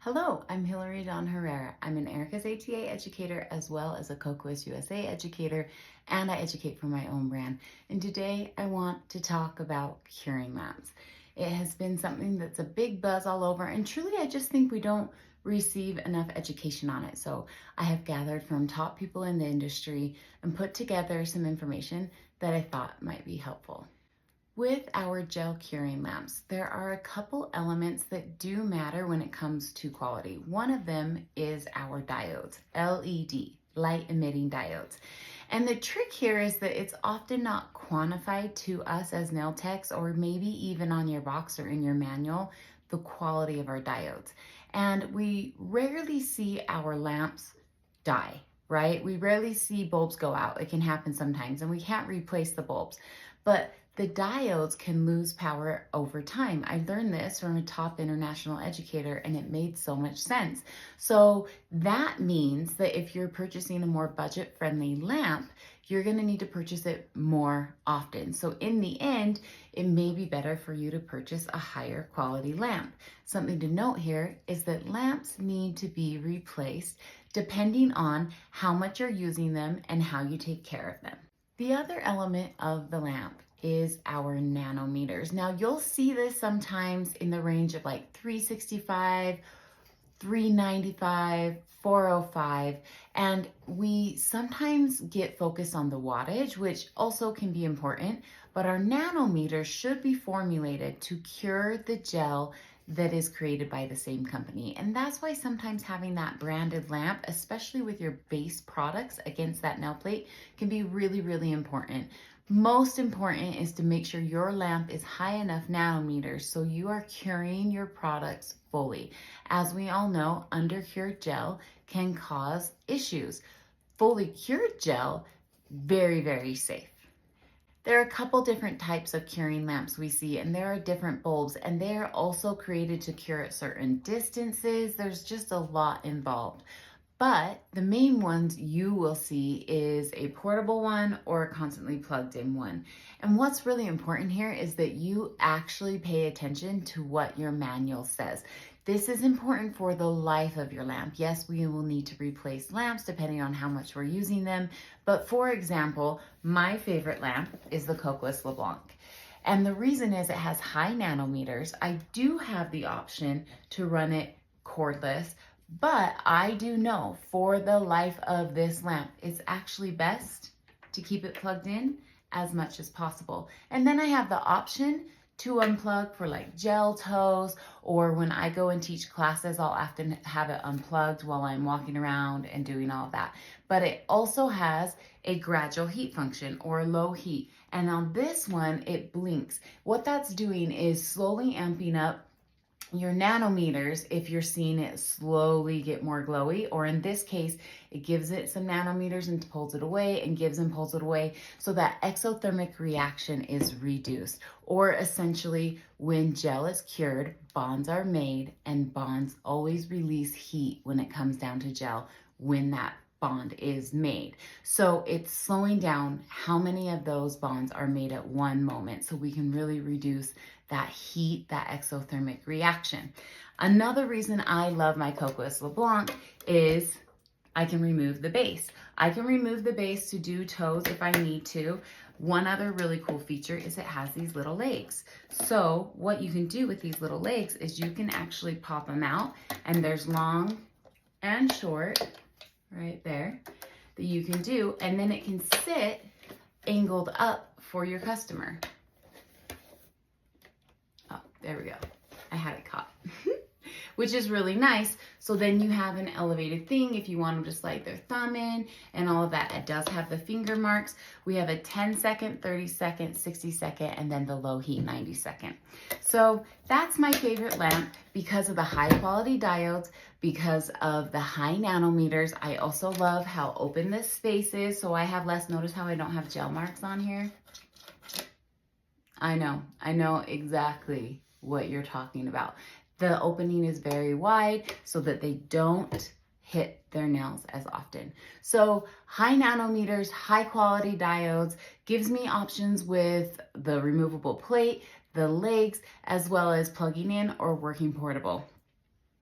Hello, I'm Hilary Dawn Herrera. I'm an Erica's ATA educator as well as a Cocoas USA educator, and I educate for my own brand. And today I want to talk about curing lamps. It has been something that's a big buzz all over, and truly I just think we don't receive enough education on it. So I have gathered from top people in the industry and put together some information that I thought might be helpful. With our gel curing lamps, there are a couple elements that do matter when it comes to quality. One of them is our diodes, LED, light emitting diodes. And the trick here is that it's often not quantified to us as nail techs, or maybe even on your box or in your manual, the quality of our diodes. And we rarely see our lamps die, right? We rarely see bulbs go out. It can happen sometimes, and we can't replace the bulbs. But the diodes can lose power over time. I learned this from a top international educator, and it made so much sense. So that means that if you're purchasing a more budget-friendly lamp, you're going to need to purchase it more often. So in the end, it may be better for you to purchase a higher quality lamp. Something to note here is that lamps need to be replaced depending on how much you're using them and how you take care of them. The other element of the lamp is our nanometers. Now you'll see this sometimes in the range of like 365, 395, 405, and we sometimes get focused on the wattage, which also can be important, but our nanometers should be formulated to cure the gel that is created by the same company. And that's why sometimes having that branded lamp, especially with your base products against that nail plate, can be really, really important. Most important is to make sure your lamp is high enough nanometers so you are curing your products fully. As we all know, undercured gel can cause issues. Fully cured gel, very, very safe. There are a couple different types of curing lamps we see, and there are different bulbs, and they are also created to cure at certain distances. There's just a lot involved. But the main ones you will see is a portable one or a constantly plugged in one. And what's really important here is that you actually pay attention to what your manual says. This is important for the life of your lamp. Yes, we will need to replace lamps depending on how much we're using them. But for example, my favorite lamp is the Cocoas LeBlanc. And the reason is it has high nanometers. I do have the option to run it cordless, but I do know for the life of this lamp, it's actually best to keep it plugged in as much as possible. And then I have the option to unplug for like gel toes, or when I go and teach classes, I'll often have it unplugged while I'm walking around and doing all of that. But it also has a gradual heat function or low heat. And on this one, it blinks. What that's doing is slowly amping up your nanometers if you're seeing it slowly get more glowy, or in this case, it gives it some nanometers and pulls it away and gives and pulls it away, so that exothermic reaction is reduced. Or essentially, when gel is cured, bonds are made, and bonds always release heat when it comes down to gel when that bond is made. So it's slowing down how many of those bonds are made at one moment, so we can really reduce that heat, that exothermic reaction. Another reason I love my Cocoas LeBlanc is I can remove the base. I can remove the base to do toes if I need to. One other really cool feature is it has these little legs. So what you can do with these little legs is you can actually pop them out, and there's long and short right there that you can do, and then it can sit angled up for your customer. Oh, there we go. I had it caught. Which is really nice. So then you have an elevated thing if you want them to slide their thumb in and all of that. It does have the finger marks. We have a 10-second, 30-second, 60-second, and then the low heat 90-second. So that's my favorite lamp because of the high quality diodes, because of the high nanometers. I also love how open this space is, so I have less. Notice how I don't have gel marks on here? I know exactly what you're talking about. The opening is very wide so that they don't hit their nails as often. So high nanometers, high quality diodes gives me options with the removable plate, the legs, as well as plugging in or working portable.